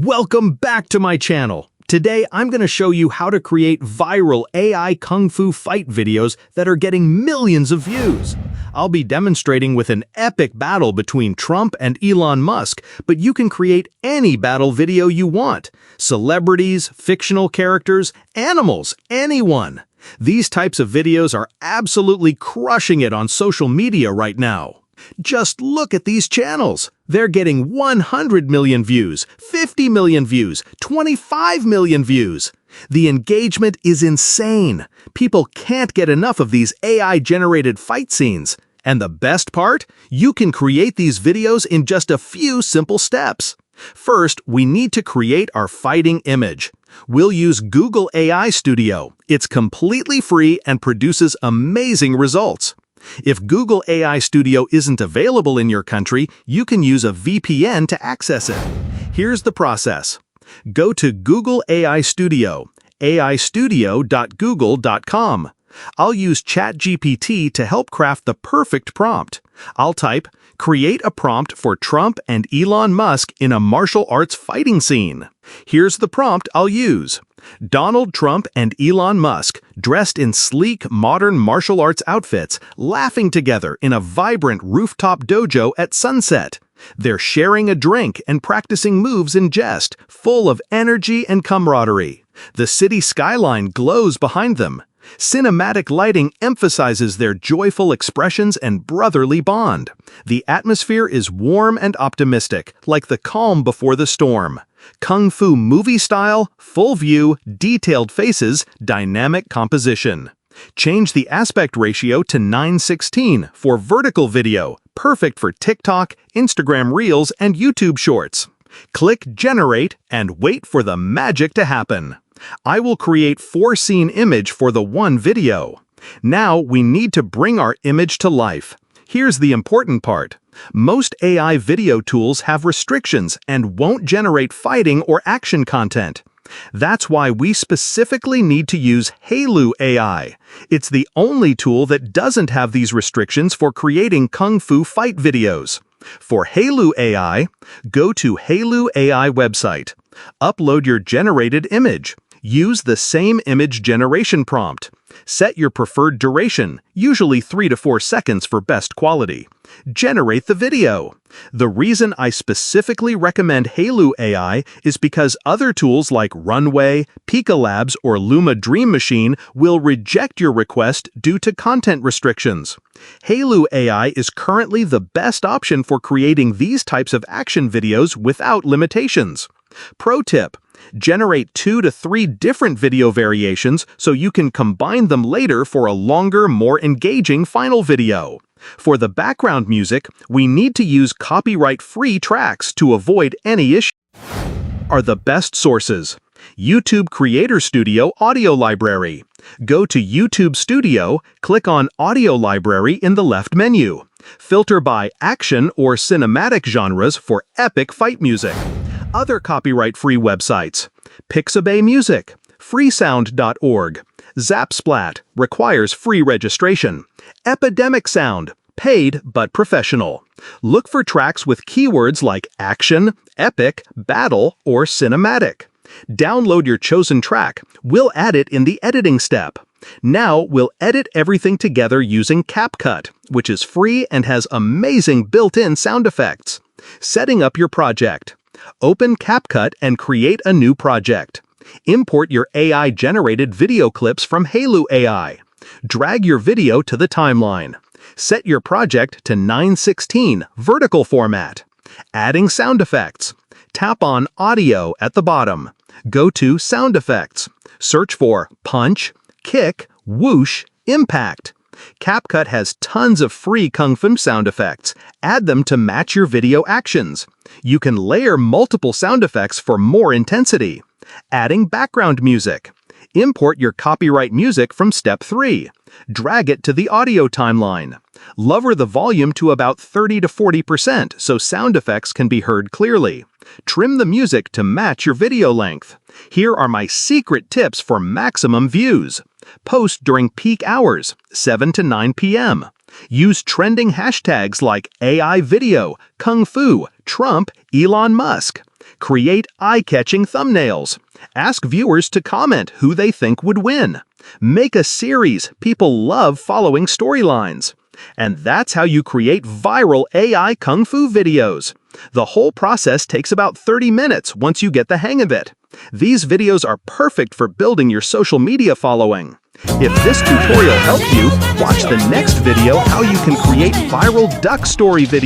Welcome back to my channel. Today, I'm going to show you how to create viral AI Kung Fu fight videos that are getting millions of views. I'll be demonstrating with an epic battle between Trump and Elon Musk, but you can create any battle video you want. Celebrities, fictional characters, animals, anyone. These types of videos are absolutely crushing it on social media right now. Just look at these channels. They're getting 100 million views, 50 million views, 25 million views. The engagement is insane. People can't get enough of these AI-generated fight scenes. And the best part? You can create these videos in just a few simple steps. First, we need to create our fighting image. We'll use Google AI Studio. It's completely free and produces amazing results. If Google AI Studio isn't available in your country, you can use a VPN to access it. Here's the process. Go to Google AI Studio, aistudio.google.com. I'll use ChatGPT to help craft the perfect prompt. I'll type, "Create a prompt for Trump and Elon Musk in a martial arts fighting scene." Here's the prompt I'll use. Donald Trump and Elon Musk, dressed in sleek, modern martial arts outfits, laughing together in a vibrant rooftop dojo at sunset. They're sharing a drink and practicing moves in jest, full of energy and camaraderie. The city skyline glows behind them. Cinematic lighting emphasizes their joyful expressions and brotherly bond. The atmosphere is warm and optimistic, like the calm before the storm. Kung Fu movie style, full view, detailed faces, dynamic composition. Change the aspect ratio to 9:16 for vertical video, perfect for TikTok, Instagram Reels, and YouTube Shorts. Click Generate and wait for the magic to happen. I will create 4-scene image for the one video. Now we need to bring our image to life. Here's the important part. Most AI video tools have restrictions and won't generate fighting or action content. That's why we specifically need to use Hailu AI. It's the only tool that doesn't have these restrictions for creating Kung Fu fight videos. For Hailu AI, go to Hailu AI website. Upload your generated image. Use the same image generation prompt. Set your preferred duration, usually 3 to 4 seconds for best quality. Generate the video. The reason I specifically recommend Hailu AI is because other tools like Runway, Pika Labs, or Luma Dream Machine will reject your request due to content restrictions. Hailu AI is currently the best option for creating these types of action videos without limitations. Pro tip: generate 2 to 3 different video variations so you can combine them later for a longer, more engaging final video. For the background music, we need to use copyright-free tracks to avoid any issues. Are the best sources. YouTube Creator Studio Audio Library. Go to YouTube Studio, click on Audio Library in the left menu. Filter by action or cinematic genres for epic fight music. Other copyright-free websites: Pixabay Music, freesound.org, Zapsplat, requires free registration, Epidemic Sound, paid but professional. Look for tracks with keywords like action, epic, battle, or cinematic. Download your chosen track. We'll add it in the editing step. Now we'll edit everything together using CapCut, which is free and has amazing built-in sound effects. Setting up your project. Open CapCut and create a new project. Import your AI-generated video clips from Hailu AI. Drag your video to the timeline. Set your project to 9:16 vertical format. Adding sound effects. Tap on Audio at the bottom. Go to Sound Effects. Search for punch, kick, whoosh, impact. CapCut has tons of free Kung Fu sound effects. Add them to match your video actions. You can layer multiple sound effects for more intensity. Adding background music. Import your copyright music from step 3. Drag it to the audio timeline. Lower the volume to about 30 to 40% so sound effects can be heard clearly. Trim the music to match your video length. Here are my secret tips for maximum views. Post during peak hours, 7 to 9 p.m. Use trending hashtags like AI video, Kung Fu, Trump, Elon Musk. Create eye-catching thumbnails. Ask viewers to comment who they think would win. Make a series. People love following storylines. And that's how you create viral AI Kung Fu videos. The whole process takes about 30 minutes once you get the hang of it. These videos are perfect for building your social media following. If this tutorial helped you, watch the next video how you can create viral duck story videos.